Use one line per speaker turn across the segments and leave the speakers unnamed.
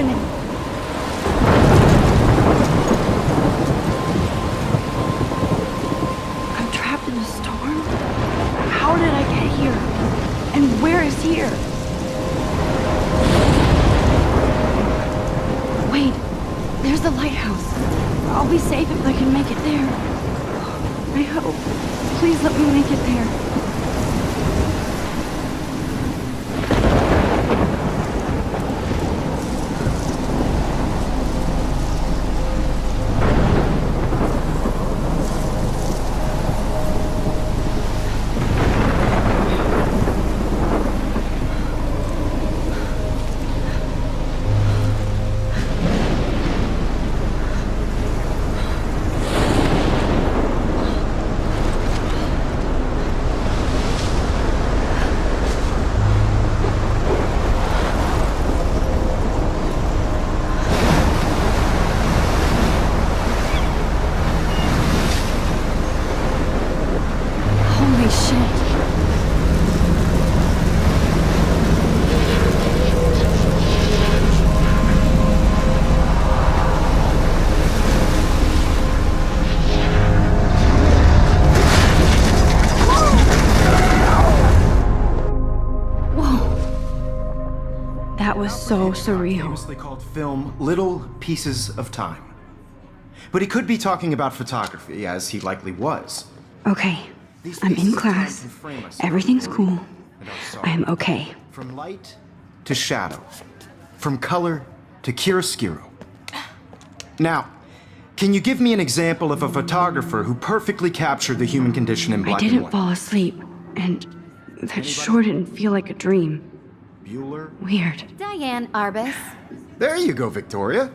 happening? I'm trapped in a storm? How did I get here? And where is here? Wait, there's the lighthouse. I'll be safe if I can make it there. I hope. Please let me make it there. That was so surreal.
Famously called film Little Pieces of Time. But he could be talking about photography, as he likely was.
Okay, I'm in class. Everything's cool. I'm okay.
From light to shadow. From color to chiaroscuro. Now, can you give me an example of a photographer who perfectly captured the human condition in black and
I didn't
white?
fall asleep, and that sure didn't feel like a dream.
Bueller?
Weird.
Diane Arbus.
There you go, Victoria.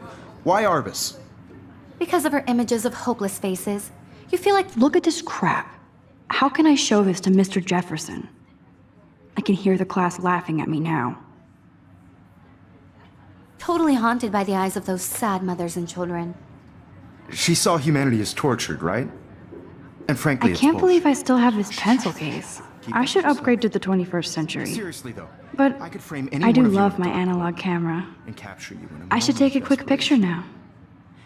Why Arbus?
Because of her images of hopeless faces. You feel like...
Look at this crap. How can I show this to Mr. Jefferson? I can hear the class laughing at me now.
Totally haunted by the eyes of those sad mothers and children.
She saw humanity as tortured, right? And frankly,
I
it's
can't believe I
bullshit.
still have this pencil case. I should upgrade to the 21st century.
Seriously though,
But
I could frame any
I do
one of you
love
in
my
dark
analog camera.
and capture you in a
I should take a
moment of
quick picture
desperation.
now.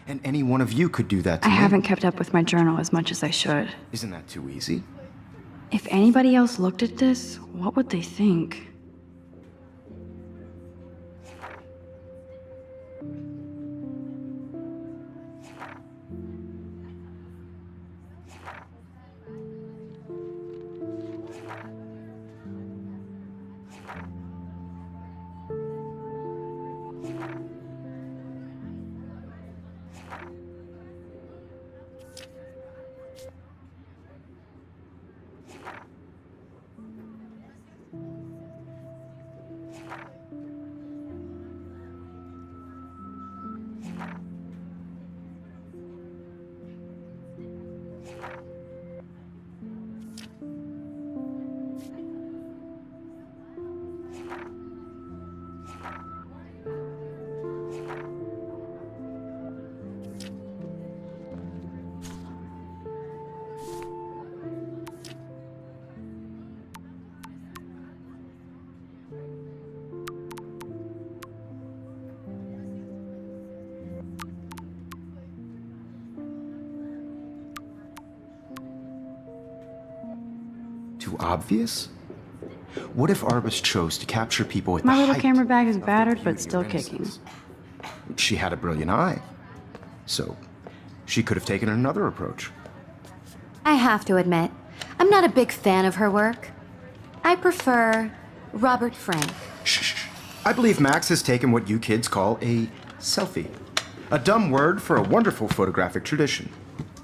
And any one of you could do that to
I
me.
haven't kept up with my journal as much as I should.
Isn't that too easy?
If anybody else looked at this, what would they think?
Too obvious? What if Arbus chose to capture people at
My
the
little
height
camera bag is
of their
battered, but
beauty
still
or
kicking.
innocence? She had a brilliant eye. So, she could have taken another approach.
I have to admit, I'm not a big fan of her work. I prefer Robert Frank.
Shh. I believe Max has taken what you kids call a selfie. A dumb word for a wonderful photographic tradition.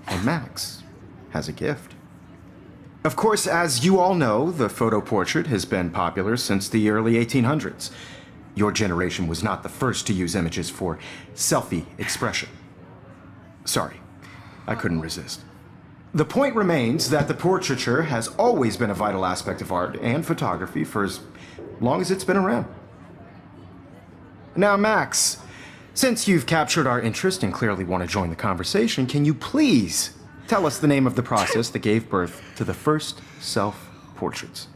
And Max has a gift. Of course, as you all know, the photo portrait has been popular since the early 1800s. Your generation was not the first to use images for selfie expression. Sorry, I couldn't resist. The point remains that the portraiture has always been a vital aspect of art and photography for as long as it's been around. Now, Max, since you've captured our interest and clearly want to join the conversation, can you please tell us the name of the process that gave birth to the first self-portraits?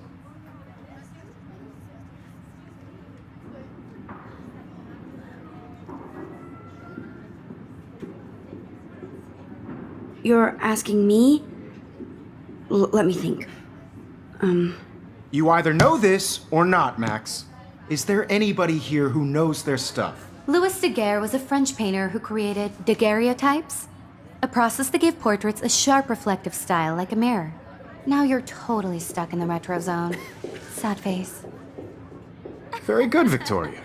You're asking me? Let me think.
You either know this or not, Max. Is there anybody here who knows their stuff?
Louis Daguerre was a French painter who created daguerreotypes, a process that gave portraits a sharp reflective style like a mirror. Now you're totally stuck in the retro zone. Sad face.
Very good, Victoria.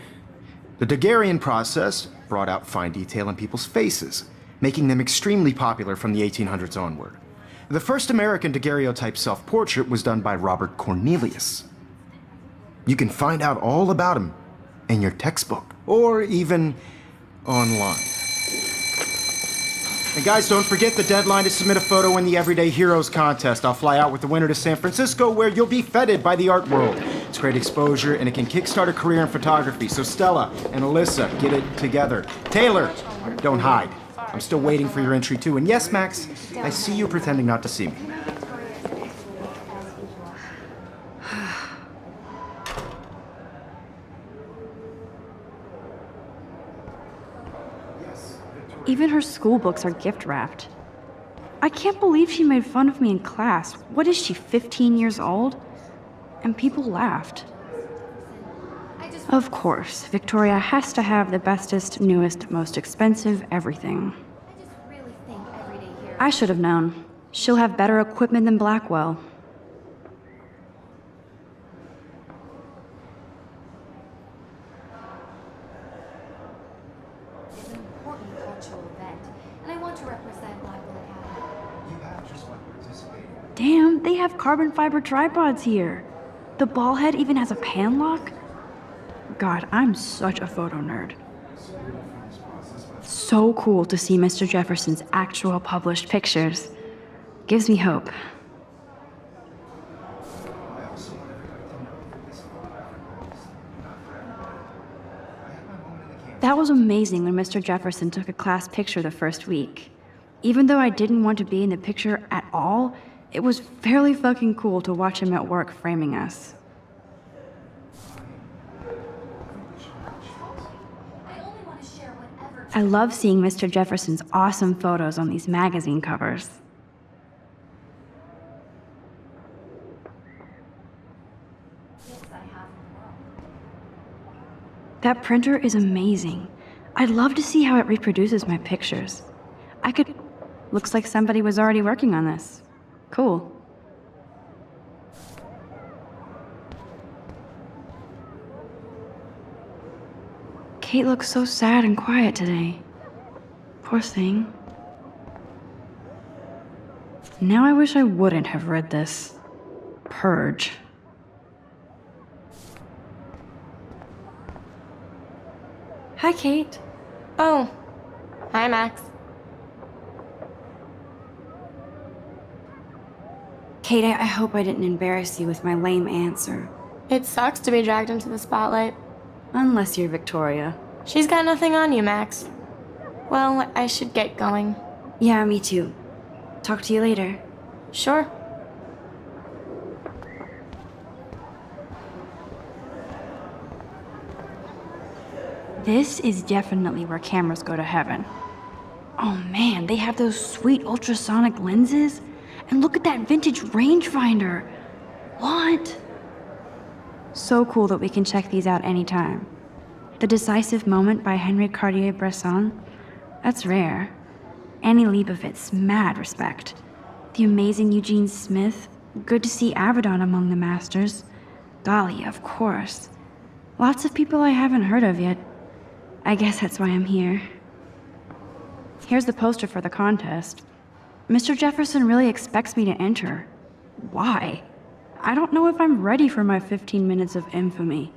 The Daguerrean process brought out fine detail in people's faces, making them extremely popular from the 1800s onward. The first American daguerreotype self-portrait was done by Robert Cornelius. You can find out all about him in your textbook, or even online. And guys, don't forget the deadline to submit a photo in the Everyday Heroes contest. I'll fly out with the winner to San Francisco, where you'll be feted by the art world. It's great exposure, and it can kickstart a career in photography. So Stella and Alyssa, get it together. Taylor, don't hide. I'm still waiting for your entry too. And yes, Max, I see you pretending not to see me.
Even her school books are gift wrapped. I can't believe she made fun of me in class. What is she, 15 years old? And people laughed. Of course, Victoria has to have the bestest, newest, most expensive everything. I should have known. She'll have better equipment than Blackwell.
It's an important cultural event, and I want to represent Blackwell Academy.
You have just one participating.
Damn, they have carbon fiber tripods here. The ball head even has a pan lock. God, I'm such a photo nerd. So cool to see Mr. Jefferson's actual published pictures. Gives me hope. That was amazing when Mr. Jefferson took a class picture the first week. Even though I didn't want to be in the picture at all, it was fairly fucking cool to watch him at work framing us. I love seeing Mr. Jefferson's awesome photos on these magazine covers. That printer is amazing. I'd love to see how it reproduces my pictures. Looks like somebody was already working on this. Cool. Kate looks so sad and quiet today. Poor thing. Now I wish I wouldn't have read this. Purge. Hi, Kate.
Oh. Hi, Max.
Kate, I hope I didn't embarrass you with my lame answer.
It sucks to be dragged into the spotlight.
Unless you're Victoria.
She's got nothing on you, Max. Well, I should get going.
Yeah, me too. Talk to you later.
Sure.
This is definitely where cameras go to heaven. Oh man, they have those sweet ultrasonic lenses. And look at that vintage rangefinder. What? So cool that we can check these out anytime. The Decisive Moment by Henry Cartier-Bresson. That's rare. Annie Leibovitz, mad respect. The amazing Eugene Smith. Good to see Avedon among the masters. Golly, of course. Lots of people I haven't heard of yet. I guess that's why I'm here. Here's the poster for the contest. Mr. Jefferson really expects me to enter. Why? I don't know if I'm ready for my 15 minutes of infamy.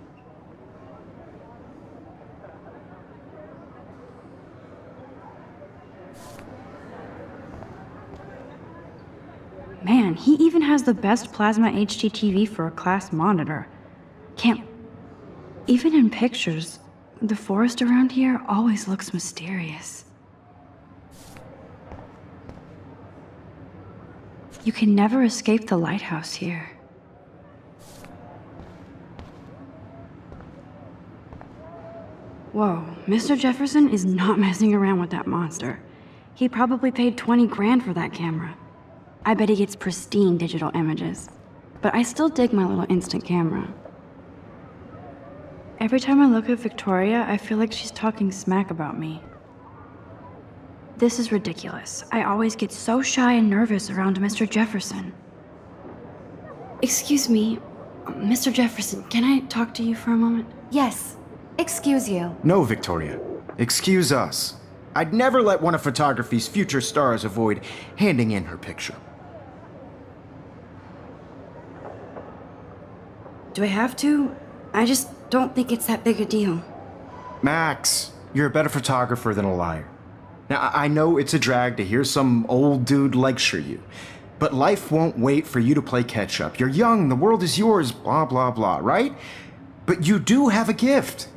Man, he even has the best plasma HDTV for a class monitor. Even in pictures, the forest around here always looks mysterious. You can never escape the lighthouse here. Whoa, Mr. Jefferson is not messing around with that monster. He probably paid 20 grand for that camera. I bet he gets pristine digital images. But I still dig my little instant camera. Every time I look at Victoria, I feel like she's talking smack about me. This is ridiculous. I always get so shy and nervous around Mr. Jefferson. Excuse me, Mr. Jefferson, can I talk to you for a moment?
Yes. Excuse you.
No, Victoria. Excuse us. I'd never let one of photography's future stars avoid handing in her picture.
Do I have to? I just don't think it's that big a deal.
Max, you're a better photographer than a liar. Now, I know it's a drag to hear some old dude lecture you, but life won't wait for you to play catch-up. You're young, the world is yours, blah, blah, blah, right? But you do have a gift.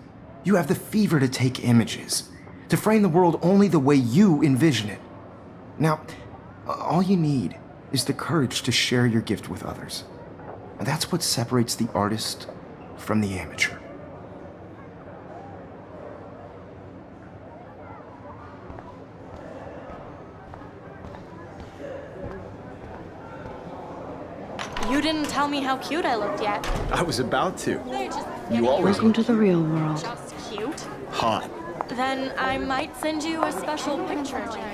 You have the fever to take images, to frame the world only the way you envision it. Now, all you need is the courage to share your gift with others. And that's what separates the artist from the amateur.
You didn't tell me how cute I looked yet.
I was about to. You always
Welcome to the real world.
Just cute.
hot.
Then I might send you a special picture.
Because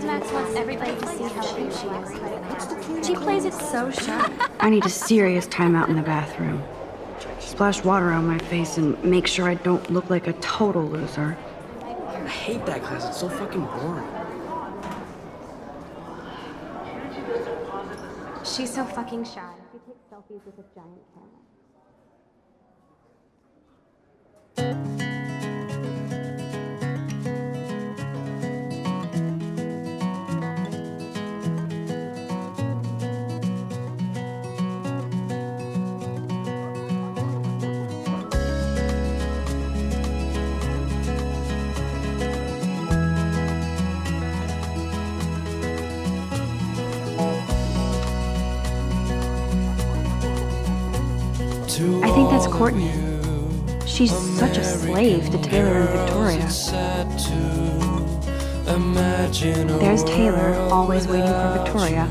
Max wants everybody to see how cute she is. She plays it so shy.
I need a serious timeout in the bathroom. Splash water on my face and make sure I don't look like a total loser.
I hate that class. It's so fucking boring.
She's so fucking shy. She takes selfies with a giant camera.
I think that's Courtney. She's such a slave to Taylor and Victoria. There's Taylor, always waiting for Victoria.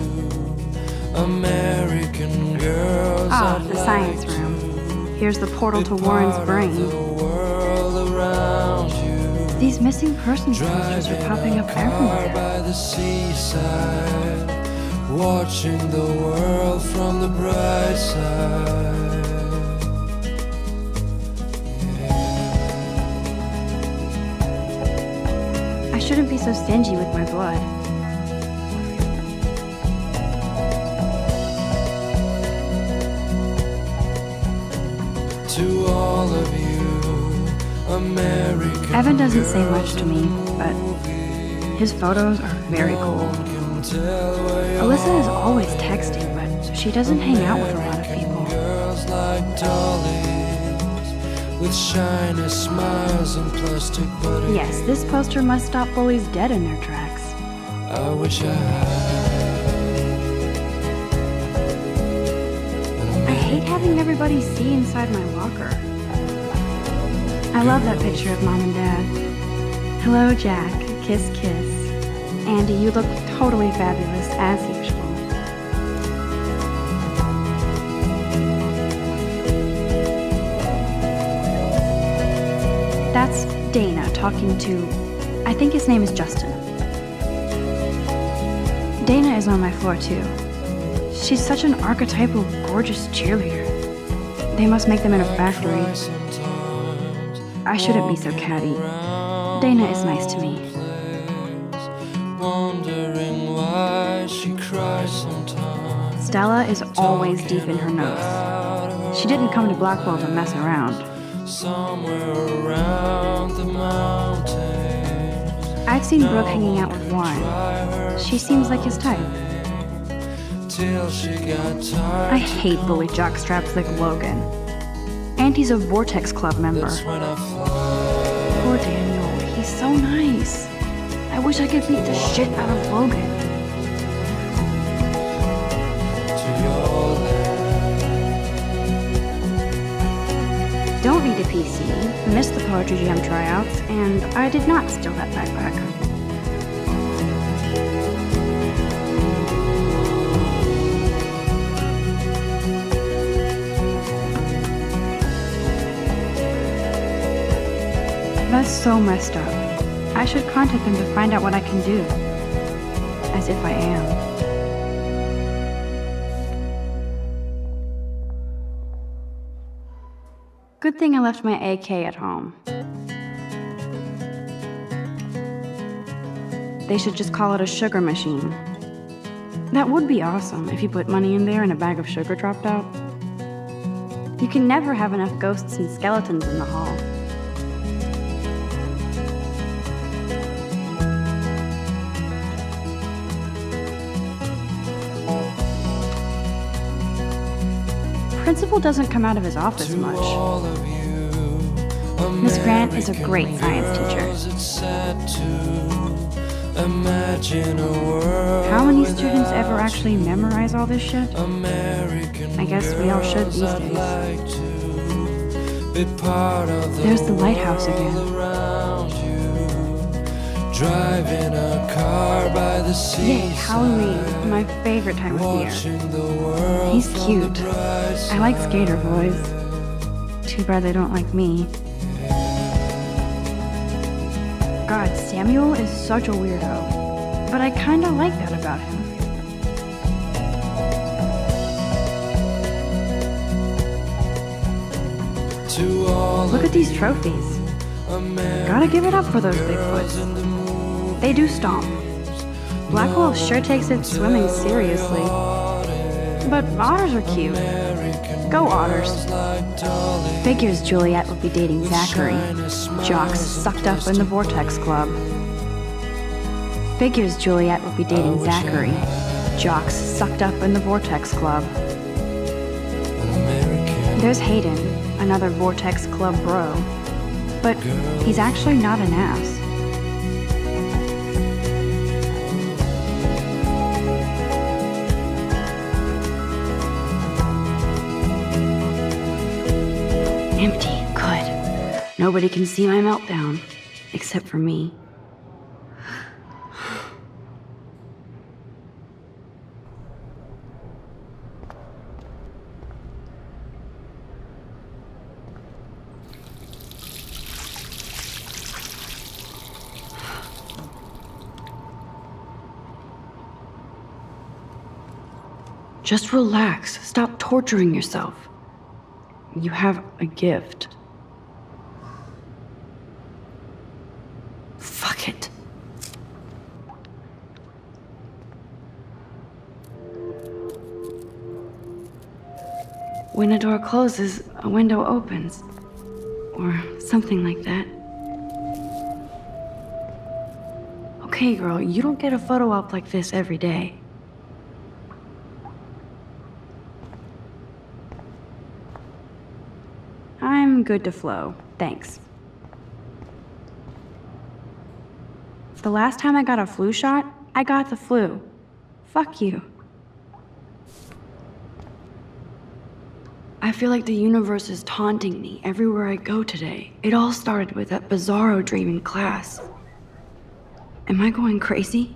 Ah, the science room. Here's the portal to Warren's brain. These missing persons posters are popping up everywhere.
Watching the world from the bright side.
I shouldn't be so stingy with my blood.
To all of you, American
Evan doesn't say much to me, but his photos are very cool. Alyssa is always texting, but she doesn't hang out with a lot of people.
girls like dollies with shiny smiles and plastic bodies.
Yes, this poster must stop bullies dead in their tracks.
I wish I
I hate having everybody see inside my locker. I love that picture of Mom and Dad. Hello, Jack. Kiss, kiss. Andy, you look totally fabulous, as usual. That's Dana talking to, I think his name is Justin. Dana is on my floor too. She's such an archetypal, gorgeous cheerleader. They must make them in a factory. I shouldn't be so catty. Dana is nice to me.
wondering why she cries sometimes.
Stella is always deep in her notes. She didn't come to Blackwell to mess around.
Somewhere around the mountains.
I've seen Brooke hanging out with Warren. She seems like his type.
Till she got tired.
I hate bully jockstraps like Logan. And he's a Vortex Club member.
When I fly
Poor Daniel, he's so nice. I wish I could beat the shit out of Logan.
to your land.
don't need a PC, missed the Poetry Jam tryouts, and I did not steal that backpack. That's so messed up. I should contact them to find out what I can do. As if I am. Good thing I left my AK at home. They should just call it a sugar machine. That would be awesome if you put money in there and a bag of sugar dropped out. You can never have enough ghosts and skeletons in the hall. Principal doesn't come out of his office much. Miss Grant is a great science teacher. How many students ever actually memorize all this shit? I guess we all should these days. There's the lighthouse again. Driving a car by the sea. Yay, Halloween, my favorite time of year. He's cute. I like skater boys. Too bad they don't like me. God, Samuel is such a weirdo. But I kinda like that about him. Look at these trophies. Gotta give it up for those Bigfoots. They do stomp. Blackwell sure takes its swimming seriously. But otters are cute. Go otters. Figures Juliet would be dating Zachary. Jocks sucked up in the Vortex Club. Figures Juliet would be dating Zachary. Jocks sucked up in the Vortex Club. There's Hayden, another Vortex Club bro. But he's actually not an ass. Empty. Good. Nobody can see my meltdown. Except for me. Just relax. Stop torturing yourself. You have a gift. Fuck it. When a door closes, a window opens. Or something like that. Okay, girl, you don't get a photo op like this every day. I'm good to flow, thanks. The last time I got a flu shot, I got the flu. Fuck you. I feel like the universe is taunting me everywhere I go today. It all started with that bizarro dream in class. Am I going crazy?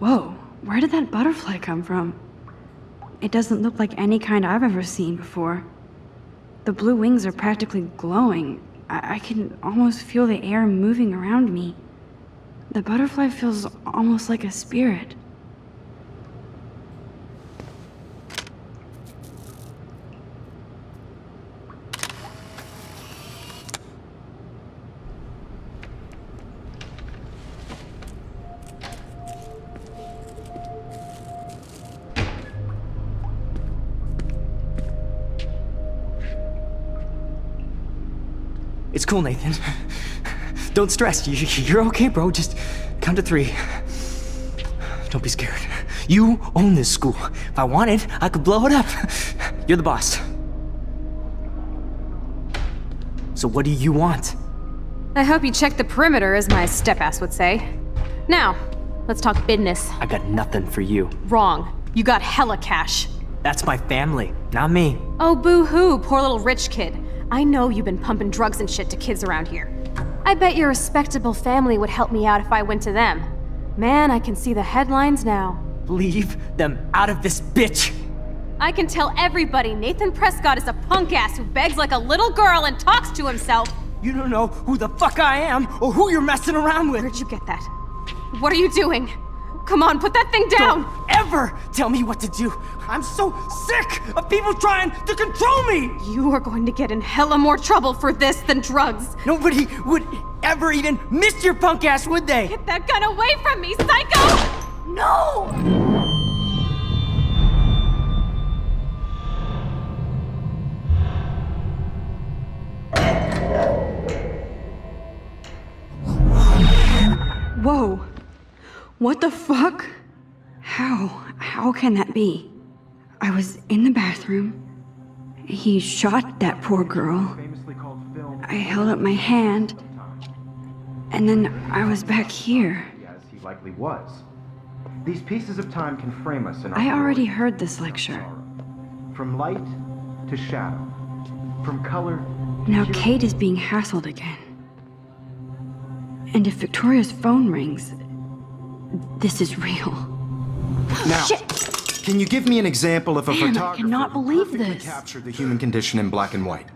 Whoa, where did that butterfly come from? It doesn't look like any kind I've ever seen before. The blue wings are practically glowing. I can almost feel the air moving around me. The butterfly feels almost like a spirit.
It's cool, Nathan. Don't stress. You're okay, bro. Just count to 3. Don't be scared. You own this school. If I wanted, I could blow it up. You're the boss. So what do you want?
I hope you checked the perimeter, as my step-ass would say. Now, Let's talk business.
I got nothing for you.
Wrong. You got hella cash.
That's my family, not me.
Oh, boo-hoo, poor little rich kid. I know you've been pumping drugs and shit to kids around here. I bet your respectable family would help me out if I went to them. Man, I can see the headlines now.
Leave them out of this bitch!
I can tell everybody Nathan Prescott is a punk ass who begs like a little girl and talks to himself.
You don't know who the fuck I am or who you're messing around with.
Where'd you get that? What are you doing? Come on, put that thing down!
Don't ever tell me what to do! I'm so sick of people trying to control me!
You are going to get in hella more trouble for this than drugs.
Nobody would ever even miss your punk ass, would they?
Get that gun away from me, psycho! No!
Whoa. What the fuck? How can that be? I was in the bathroom. He shot that poor girl. I held up my hand. And then I was back here.
As he likely was. These pieces of time can frame us in our
I already
glory.
heard this lecture.
From light to shadow. From color to
Now
hue.
Kate is being hassled again. And if Victoria's phone rings, this is real.
Now, can you give me an example of a
Man, I
photographer
cannot
who
believe
perfectly
this.
captured the human condition in black and white?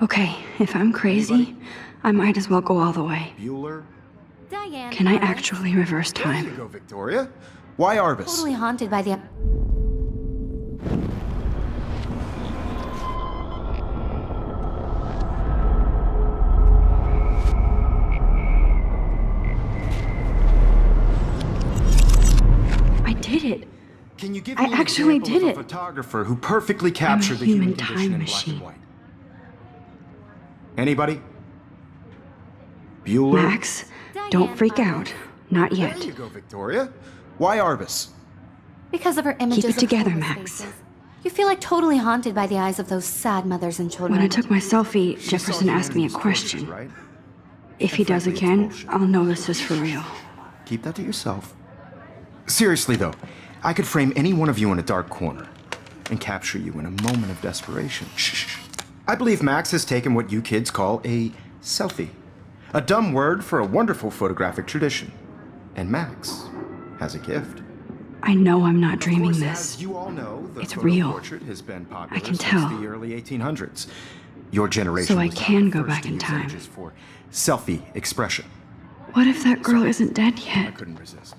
Okay, if I'm crazy, I might as well go all the way.
Bueller?
Diane.
Can I actually reverse
There you
time?
go, Victoria. Why Arbus?
Totally haunted by the...
I did it.
Can you give
I
me an
actually
example
did
of a
it.
photographer who perfectly captured the
human
human condition
time
in
machine.
black and white? Anybody? Bueller?
Max, don't freak out. Not
There
yet.
you go, Victoria. Why Arbus?
Because of her images
it
of
together,
homeless
Max.
faces. You feel like totally haunted by the eyes of those sad mothers and children.
When I took my selfie,
She
Jefferson
saw
asked me a
humanity's
question.
tortures, right?
If he does
frankly, it's
again,
bullshit.
I'll know this is for real.
Keep that to yourself. Seriously, though, I could frame any one of you in a dark corner and capture you in a moment of desperation. Shh. I believe Max has taken what you kids call a selfie. A dumb word for a wonderful photographic tradition. And Max has a gift.
I know I'm not
Of
dreaming
course,
this.
as you all know, the
It's
photo
real.
portrait has been popular
I can
since
tell.
the early 1800s. Your generation
So I
was not
can
the
go
first
back
to
in
use
time.
images for selfie expression.
What if that girl isn't dead
I
yet?
couldn't resist.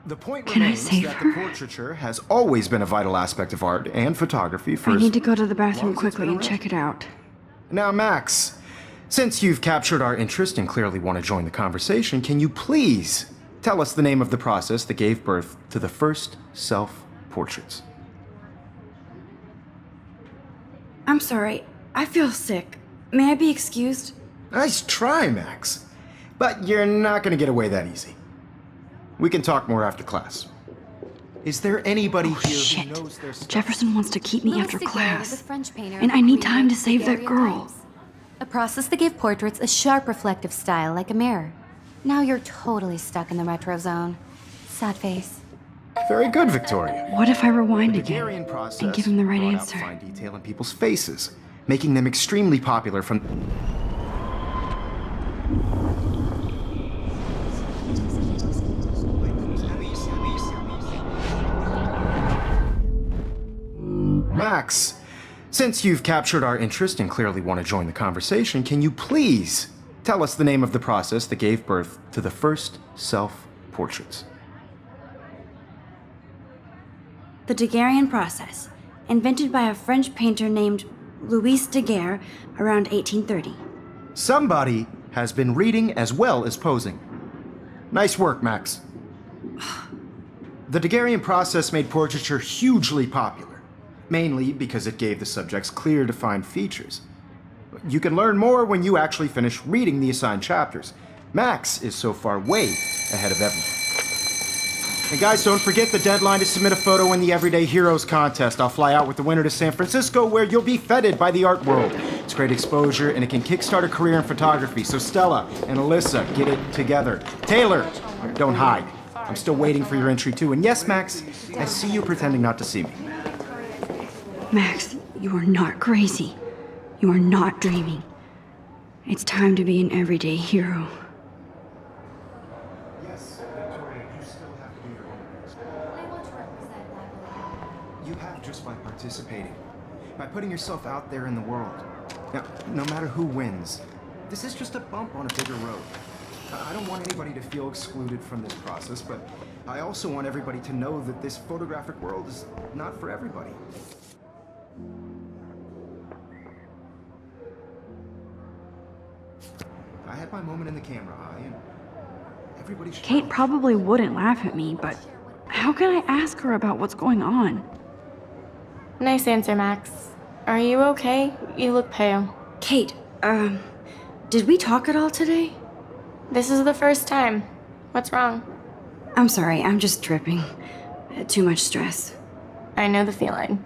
The point
Can I
remains
save
that
her?
the portraiture has always been a vital aspect of art and photography for
I
as
need to go to the
long
bathroom
as it's
quickly
been
and
around.
check it out.
Now, Max, since you've captured our interest and clearly want to join the conversation, can you please tell us the name of the process that gave birth to the first self-portraits?
I'm sorry. I feel sick. May I be excused?
Nice try, Max. But you're not going to get away that easy. We can talk more after class. Is there anybody here
Shit.
who knows their stuff?
Jefferson wants to keep me
Louis
after
Daguerre
class.
was a French painter
And
who
I need
created
time to save that girl.
daguerreotypes, a process that gave portraits a sharp reflective style like a mirror. Now you're totally stuck in the retro zone. Sad face.
Very good, Victoria.
What if I rewind
The
again
Daguerrean process
and give him the right
brought out
answer?
fine detail in people's faces, making them extremely popular from... Max, since you've captured our interest and clearly want to join the conversation, can you please tell us the name of the process that gave birth to the first self-portraits?
The Daguerrean process, invented by a French painter named Louis Daguerre around 1830.
Somebody has been reading as well as posing. Nice work, Max. The Daguerrean process made portraiture hugely popular, mainly because it gave the subjects clear, defined features. You can learn more when you actually finish reading the assigned chapters. Max is so far way ahead of everyone. And guys, don't forget the deadline to submit a photo in the Everyday Heroes contest. I'll fly out with the winner to San Francisco, where you'll be feted by the art world. It's great exposure, and it can kickstart a career in photography. So Stella and Alyssa, get it together. Taylor, don't hide. I'm still waiting for your entry too. And yes, Max, I see you pretending not to see me.
Max, you are not crazy. You are not dreaming. It's time to be an everyday hero.
Yes, Victoria, you still have to do your homework.
I want to represent laborare.
You have just by participating, by putting yourself out there in the world. Now, no matter who wins, this is just a bump on a bigger road. I don't want anybody to feel excluded from this process, but I also want everybody to know that this photographic world is not for everybody. I had my moment in the camera eye, and everybody should
Kate
know.
probably wouldn't laugh at me, but how can I ask her about what's going on?
Nice answer, Max. Are you okay? You look pale.
Kate, did we talk at all today?
This is the first time. What's wrong?
I'm sorry, I'm just tripping. Too much stress.
I know the feeling.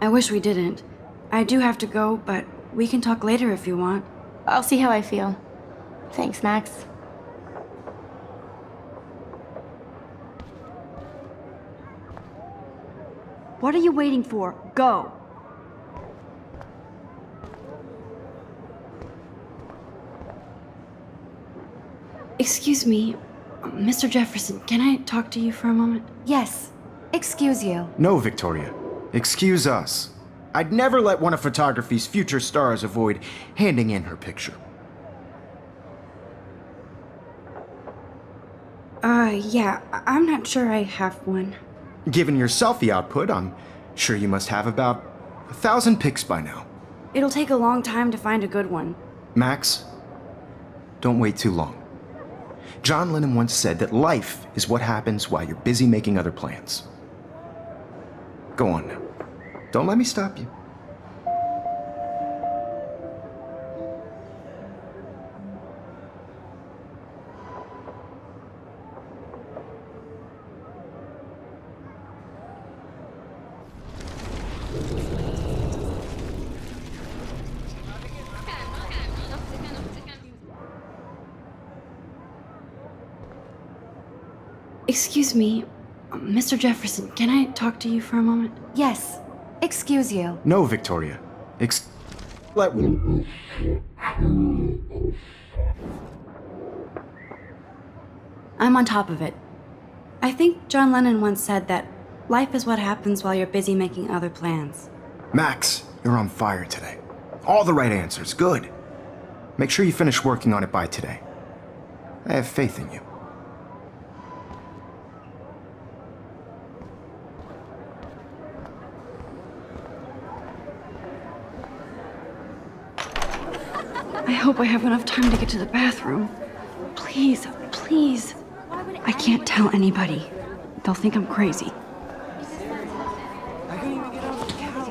I wish we didn't. I do have to go, but we can talk later if you want.
I'll see how I feel. Thanks, Max.
What are you waiting for? Go!
Excuse me, Mr. Jefferson, can I talk to you for a moment?
Yes. Excuse you.
No, Victoria. Excuse us. I'd never let one of photography's future stars avoid handing in her picture.
Yeah, I'm not sure I have one.
Given your selfie output, I'm sure you must have about 1,000 pics by now.
It'll take a long time to find a good one.
Max, don't wait too long. John Lennon once said that life is what happens while you're busy making other plans. Go on now. Don't let me stop you.
Excuse me, Mr. Jefferson, can I talk to you for a moment?
Yes. Excuse you.
No, Victoria. Let
I'm on top of it. I think John Lennon once said that life is what happens while you're busy making other plans.
Max, you're on fire today. All the right answers. Good. Make sure you finish working on it by today. I have faith in you.
I hope I have enough time to get to the bathroom. Please, please. I can't tell anybody. They'll think I'm crazy.
I couldn't even get off the couch.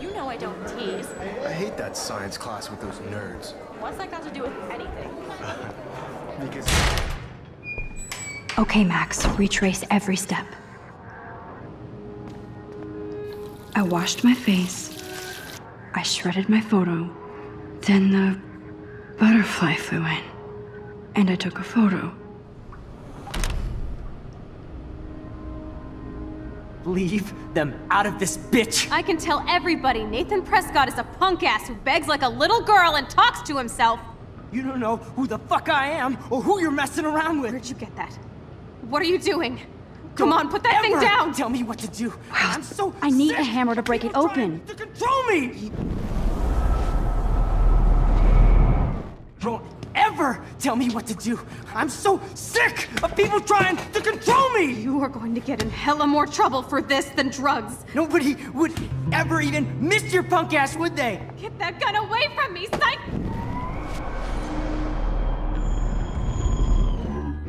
You know I don't tease.
I hate that science class with those nerds.
What's that got to do with anything?
Because
Okay, Max, retrace every step. I washed my face. I shredded my photo. Then the butterfly flew in. And I took a photo.
Leave them out of this bitch!
I can tell everybody Nathan Prescott is a punk ass who begs like a little girl and talks to himself.
You don't know who the fuck I am or who you're messing around with.
Where'd you get that? What are you doing? Come on, put that thing
Ever
down!
Tell me what to do. I'm so
I need
sick
a hammer to break
of
it
people
open.
trying to control me! Don't ever tell me what to do. I'm so sick of people trying to control me!
You are going to get in hella more trouble for this than drugs.
Nobody would ever even miss your punk ass, would they?
Get that gun away from me, psych!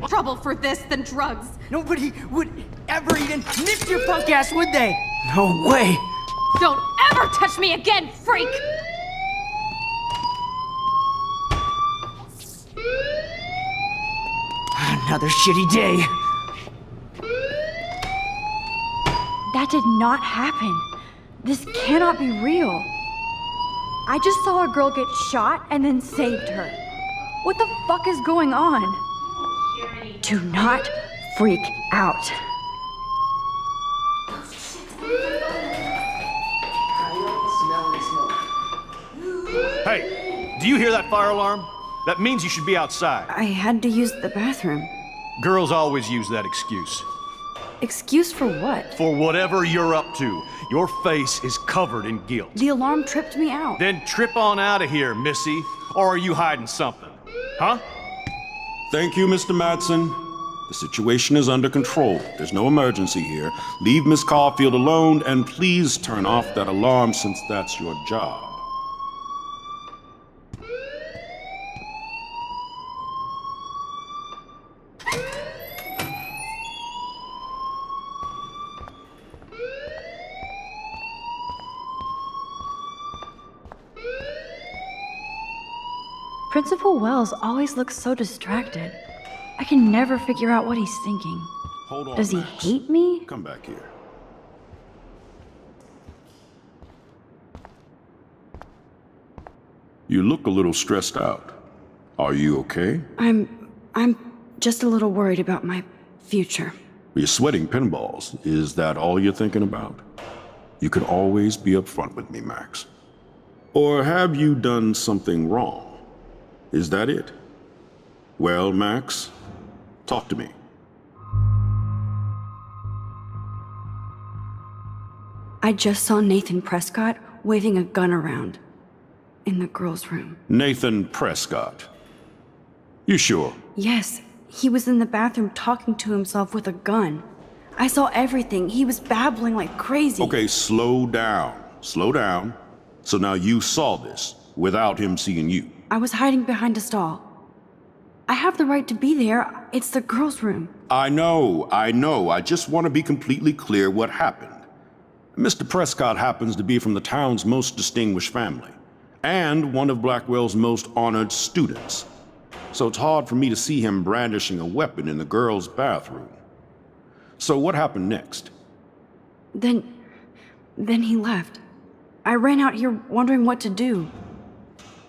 Trouble for this than drugs.
Nobody would ever even miss your punk ass, would they? No way!
Don't ever touch me again, freak!
Another shitty day.
That did not happen. This cannot be real. I just saw a girl get shot and then saved her. What the fuck is going on? Do not freak out.
Hey, do you hear that fire alarm? That means you should be outside.
I had to use the bathroom.
Girls always use that excuse.
Excuse for what?
For whatever you're up to. Your face is covered in guilt.
The alarm tripped me out.
Then trip on out of here, Missy. Or are you hiding something? Huh?
Thank you, Mr. Madsen. The situation is under control. There's no emergency here. Leave Miss Caulfield alone, and please turn off that alarm since that's your job.
Principal Wells always looks so distracted. I can never figure out what he's thinking.
Hold on,
Does he
Max.
hate me?
Come back here. You look a little stressed out. Are you okay?
I'm just a little worried about my future.
You're sweating pinballs. Is that all you're thinking about? You can always be upfront with me, Max. Or have you done something wrong? Is that it? Well, Max, talk to me.
I just saw Nathan Prescott waving a gun around in the girls' room.
Nathan Prescott. You sure?
Yes, he was in the bathroom talking to himself with a gun. I saw everything. He was babbling like crazy.
Okay, slow down. Slow down. So now you saw this without him seeing you.
I was hiding behind a stall. I have the right to be there. It's the girls' room.
I know. I just want to be completely clear what happened. Mr. Prescott happens to be from the town's most distinguished family, and one of Blackwell's most honored students. So it's hard for me to see him brandishing a weapon in the girls' bathroom. So what happened next?
Then he left. I ran out here wondering what to do.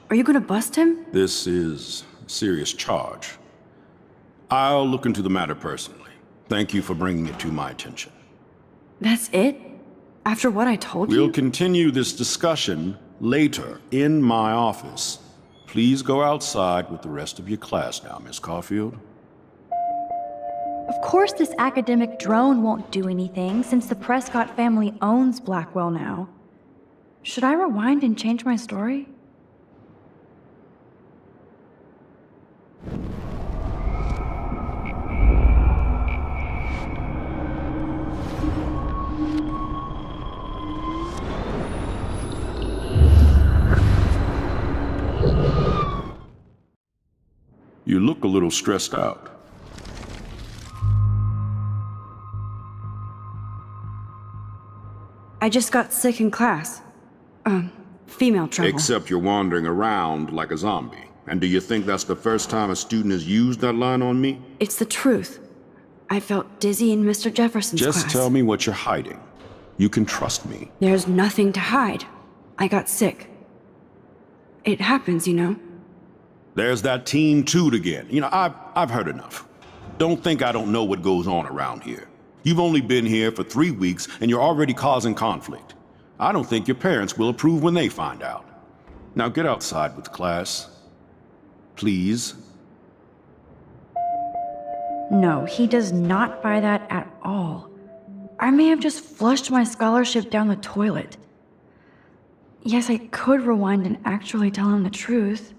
Are you gonna bust him?
This is a serious charge. I'll look into the matter personally. Thank you for bringing it to my attention.
That's it? After what I told you?
We'll continue this discussion later in my office. Please go outside with the rest of your class now, Miss Caulfield.
Of course this academic drone won't do anything since the Prescott family owns Blackwell now. Should I rewind and change my story?
You look a little stressed out.
I just got sick in class. Female trouble.
Except you're wandering around like a zombie. And do you think that's the first time a student has used that line on me?
It's the truth. I felt dizzy in Mr. Jefferson's class.
Just tell me what you're hiding. You can trust me.
There's nothing to hide. I got sick. It happens, you know.
There's that Team Toot again. You know, I've heard enough. Don't think I don't know what goes on around here. You've only been here for 3 weeks and you're already causing conflict. I don't think your parents will approve when they find out. Now get outside with class. Please.
No, he does not buy that at all. I may have just flushed my scholarship down the toilet. Yes, I could rewind and actually tell him the truth.